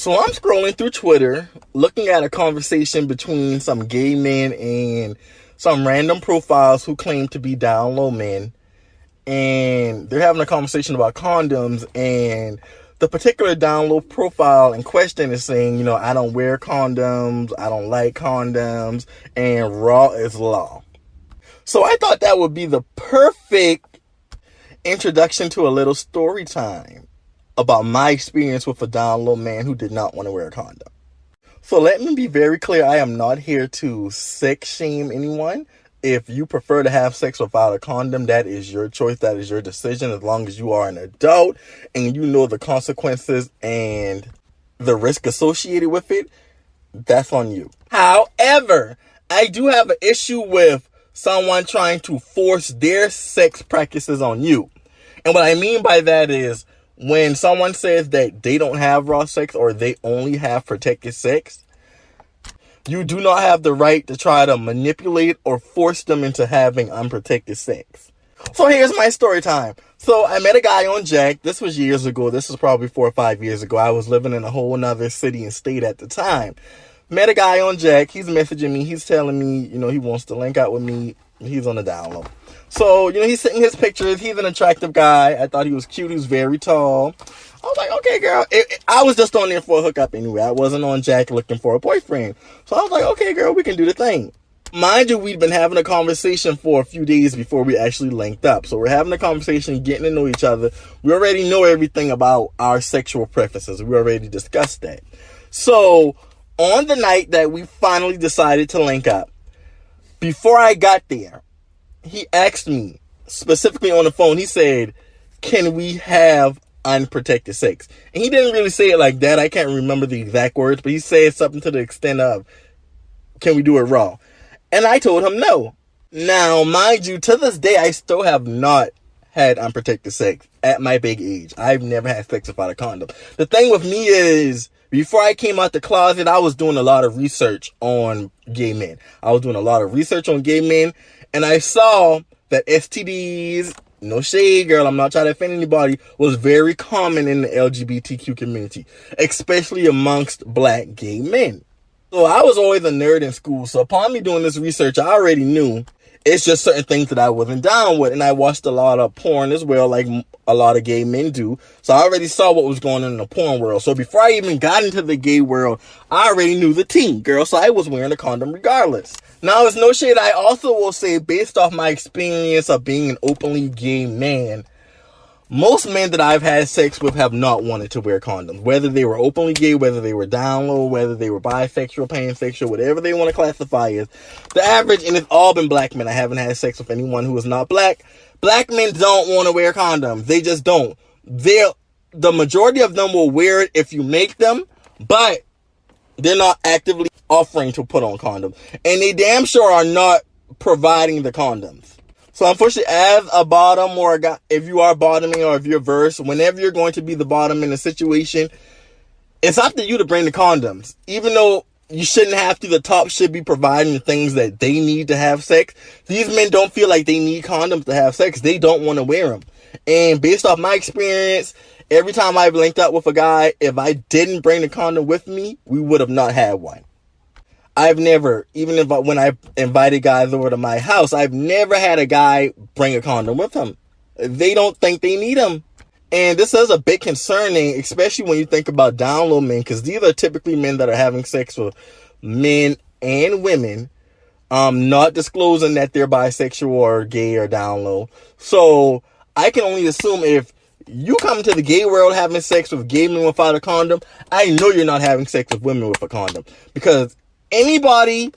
So I'm scrolling through Twitter, looking at a conversation between some gay men and some random profiles who claim to be down low men. And they're having a conversation about condoms, and the particular down low profile in question is saying, I don't wear condoms, I don't like condoms, and raw is law. So I thought that would be the perfect introduction to a little story time about my experience with a down low man who did not want to wear a condom. So let me be very clear, I am not here to sex shame anyone. If you prefer to have sex without a condom, that is your choice, that is your decision, as long as you are an adult and you know the consequences and the risk associated with it, that's on you. However, I do have an issue with someone trying to force their sex practices on you. And what I mean by that is, when someone says that they don't have raw sex or they only have protected sex, you do not have the right to try to manipulate or force them into having unprotected sex. So here's my story time. So I met a guy on Jack. This was years ago. This was probably 4 or 5 years ago. I was living in a whole nother city and state at the time. Met a guy on Jack. He's messaging me. He's telling me, he wants to link out with me. He's on a download. So, he's sending his pictures. He's an attractive guy. I thought he was cute. He was very tall. I was like, okay, girl. I was just on there for a hookup anyway. I wasn't on Jack looking for a boyfriend. So I was like, okay, girl, we can do the thing. Mind you, we'd been having a conversation for a few days before we actually linked up. So we're having a conversation, getting to know each other. We already know everything about our sexual preferences. We already discussed that. So on the night that we finally decided to link up, before I got there, he asked me, specifically on the phone, he said, can we have unprotected sex? And he didn't really say it like that. I can't remember the exact words, but he said something to the extent of, can we do it raw? And I told him no. Now, mind you, to this day, I still have not had unprotected sex at my big age. I've never had sex without a condom. The thing with me is, before I came out the closet, I was doing a lot of research on gay men. And I saw that STDs, no shade, girl, I'm not trying to offend anybody, was very common in the LGBTQ community, especially amongst black gay men. So I was always a nerd in school. So upon me doing this research, I already knew it's just certain things that I wasn't down with. And I watched a lot of porn as well, like a lot of gay men do. So I already saw what was going on in the porn world. So before I even got into the gay world, I already knew the tea, girl. So I was wearing a condom regardless. Now, it's no shade. I also will say, based off my experience of being an openly gay man, most men that I've had sex with have not wanted to wear condoms. Whether they were openly gay, whether they were down low, whether they were bisexual, pansexual, whatever they want to classify as. The average, and it's all been black men. I haven't had sex with anyone who is not black. Black men don't want to wear condoms. They just don't. The majority of them will wear it if you make them, but they're not actively offering to put on condoms. And they damn sure are not providing the condoms. So unfortunately, as a bottom or a guy, if you are bottoming or if you're verse, whenever you're going to be the bottom in a situation, it's up to you to bring the condoms. Even though you shouldn't have to, the top should be providing the things that they need to have sex. These men don't feel like they need condoms to have sex. They don't want to wear them. And based off my experience, every time I've linked up with a guy, if I didn't bring the condom with me, we would have not had one. I've never, when I invited guys over to my house, I've never had a guy bring a condom with him. They don't think they need them. And this is a bit concerning, especially when you think about down low men, because these are typically men that are having sex with men and women, not disclosing that they're bisexual or gay or down low. So I can only assume if you come into the gay world having sex with gay men without a condom, I know you're not having sex with women with a condom, because anybody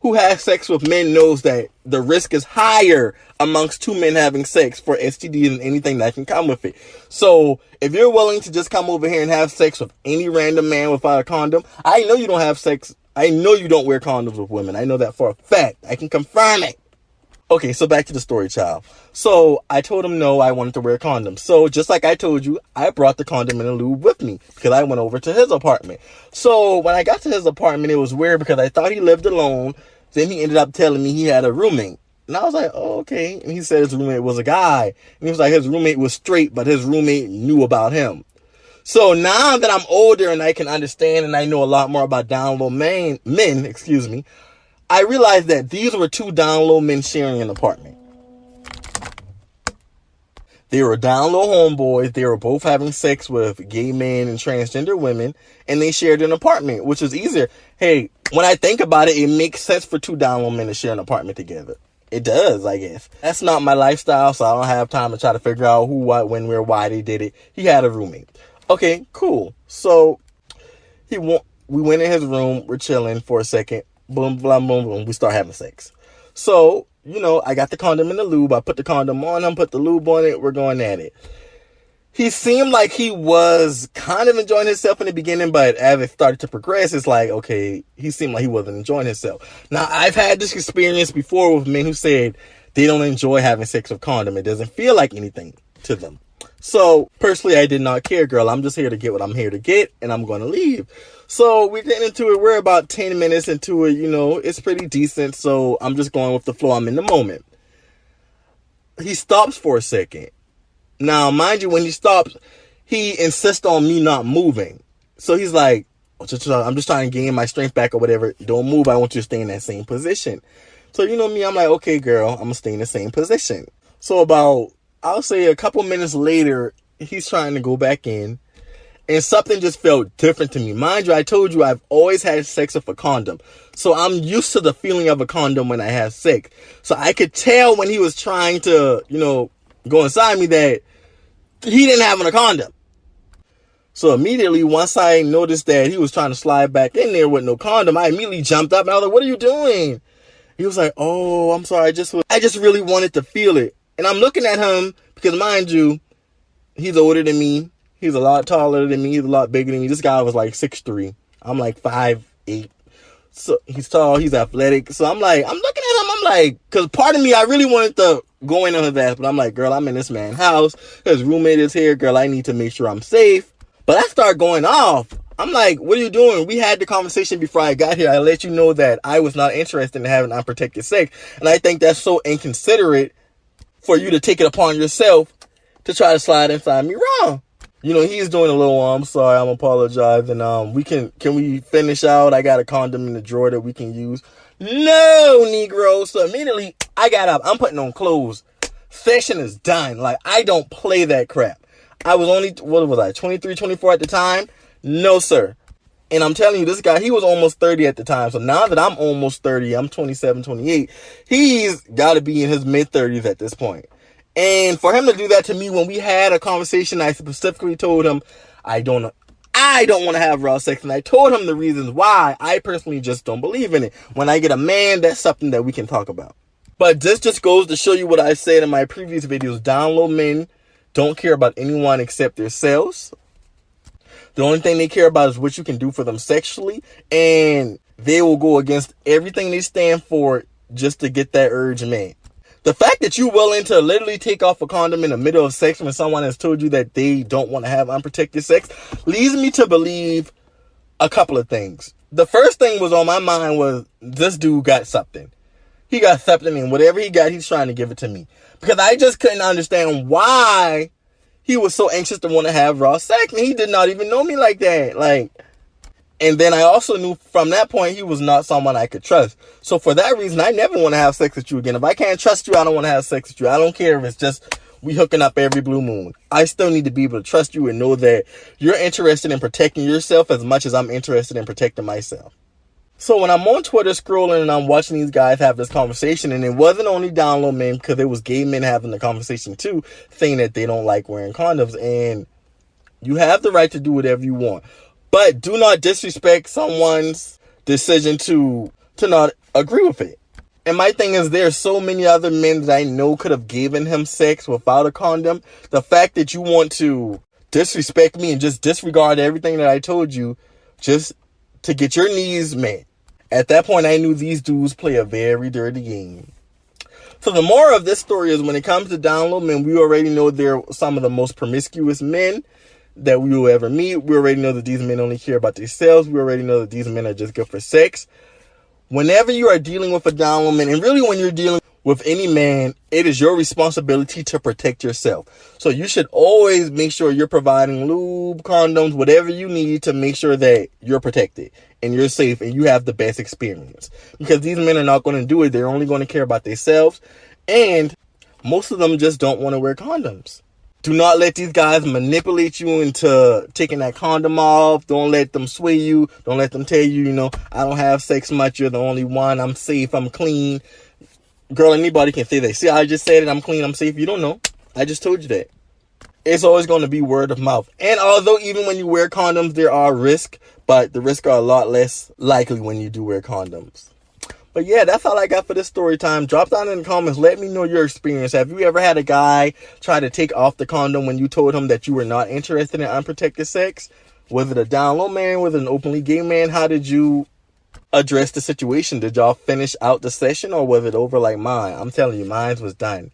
who has sex with men knows that the risk is higher amongst two men having sex for STDs and anything that can come with it. So if you're willing to just come over here and have sex with any random man without a condom, I know you don't have sex. I know you don't wear condoms with women. I know that for a fact. I can confirm it. Okay, so back to the story, child. So I told him no, I wanted to wear condoms. So just like I told you, I brought the condom and the lube with me because I went over to his apartment. So when I got to his apartment, it was weird because I thought he lived alone. Then he ended up telling me he had a roommate. And I was like, oh, okay. And he said his roommate was a guy. And he was like, his roommate was straight, but his roommate knew about him. So now that I'm older and I can understand and I know a lot more about down low men, I realized that these were two down low men sharing an apartment. They were down low homeboys. They were both having sex with gay men and transgender women, and they shared an apartment, which was easier. Hey, when I think about it, it makes sense for two down low men to share an apartment together. It does, I guess. That's not my lifestyle, so I don't have time to try to figure out who, what, when, where, why they did it. He had a roommate. Okay, cool. So we went in his room. We're chilling for a second. Boom, boom, boom, boom. We start having sex. So, I got the condom in the lube. I put the condom on him, put the lube on it. We're going at it. He seemed like he was kind of enjoying himself in the beginning, but as it started to progress, it's like, okay, he seemed like he wasn't enjoying himself. Now, I've had this experience before with men who said they don't enjoy having sex with condom. It doesn't feel like anything to them. So, personally, I did not care, girl. I'm just here to get what I'm here to get, and I'm going to leave. So, we're getting into it. We're about 10 minutes into it. It's pretty decent, so I'm just going with the flow. I'm in the moment. He stops for a second. Now, mind you, when he stops, he insists on me not moving. So, he's like, I'm just trying to gain my strength back or whatever. Don't move. I want you to stay in that same position. So, me, I'm like, okay, girl, I'm going to stay in the same position. So, about, I'll say a couple minutes later, he's trying to go back in. And something just felt different to me. Mind you, I told you I've always had sex with a condom. So I'm used to the feeling of a condom when I have sex. So I could tell when he was trying to, go inside me that he didn't have on a condom. So immediately, once I noticed that he was trying to slide back in there with no condom, I immediately jumped up and I was like, what are you doing? He was like, oh, I'm sorry. I just really wanted to feel it. And I'm looking at him because, mind you, he's older than me. He's a lot taller than me. He's a lot bigger than me. This guy was like 6'3". I'm like 5'8". So he's tall. He's athletic. So I'm looking at him. I'm like, because part of me, I really wanted to go in on his ass. But I'm like, girl, I'm in this man's house. His roommate is here. Girl, I need to make sure I'm safe. But I start going off. I'm like, what are you doing? We had the conversation before I got here. I let you know that I was not interested in having unprotected sex. And I think that's so inconsiderate for you to take it upon yourself to try to slide inside me wrong. He's doing a little, I'm sorry, I'm apologizing. Can we finish out? I got a condom in the drawer that we can use. No, Negro. So immediately I got up. I'm putting on clothes. Session is done. Like, I don't play that crap. I was only, 23, 24 at the time? No, sir. And I'm telling you, this guy, he was almost 30 at the time. So now that I'm almost 30, I'm 27, 28. He's got to be in his mid-30s at this point. And for him to do that to me when we had a conversation, I specifically told him, I don't want to have raw sex. And I told him the reasons why. I personally just don't believe in it. When I get a man, that's something that we can talk about. But this just goes to show you what I said in my previous videos. Down low men don't care about anyone except themselves. The only thing they care about is what you can do for them sexually. And they will go against everything they stand for just to get that urge met. The fact that you're willing to literally take off a condom in the middle of sex when someone has told you that they don't want to have unprotected sex leads me to believe a couple of things. The first thing was on my mind was this dude got something. He got something, and whatever he got, he's trying to give it to me. Because I just couldn't understand why he was so anxious to want to have raw sex. And he did not even know me like that. And then I also knew from that point he was not someone I could trust. So for that reason, I never want to have sex with you again. If I can't trust you, I don't want to have sex with you. I don't care if it's just we hooking up every blue moon. I still need to be able to trust you and know that you're interested in protecting yourself as much as I'm interested in protecting myself. So when I'm on Twitter scrolling and I'm watching these guys have this conversation, and it wasn't only down low men, because it was gay men having the conversation too, saying that they don't like wearing condoms. And you have the right to do whatever you want. But do not disrespect someone's decision to not agree with it. And my thing is, there are so many other men that I know could have given him sex without a condom. The fact that you want to disrespect me and just disregard everything that I told you just to get your needs met. At that point, I knew these dudes play a very dirty game. So the moral of this story is, when it comes to down low men, we already know they're some of the most promiscuous men that we will ever meet. We already know that these men only care about themselves. We already know that these men are just good for sex. Whenever you are dealing with a down low man, and really when you're dealing with any man, it is your responsibility to protect yourself. So you should always make sure you're providing lube, condoms, whatever you need to make sure that you're protected and you're safe and you have the best experience. Because these men are not going to do it. They're only going to care about themselves. And most of them just don't want to wear condoms. Do not let these guys manipulate you into taking that condom off. Don't let them sway you. Don't let them tell you, I don't have sex much. You're the only one. I'm safe. I'm clean. Girl, anybody can say that. See, I just said it. I'm clean. I'm safe. You don't know. I just told you that. It's always going to be word of mouth. And although even when you wear condoms, there are risks, but the risks are a lot less likely when you do wear condoms. But yeah, that's all I got for this story time. Drop down in the comments. Let me know your experience. Have you ever had a guy try to take off the condom when you told him that you were not interested in unprotected sex? Was it a down low man? Was it an openly gay man? How did you address the situation? Did y'all finish out the session or was it over like mine? I'm telling you, mine was done.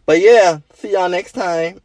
But yeah, see y'all next time.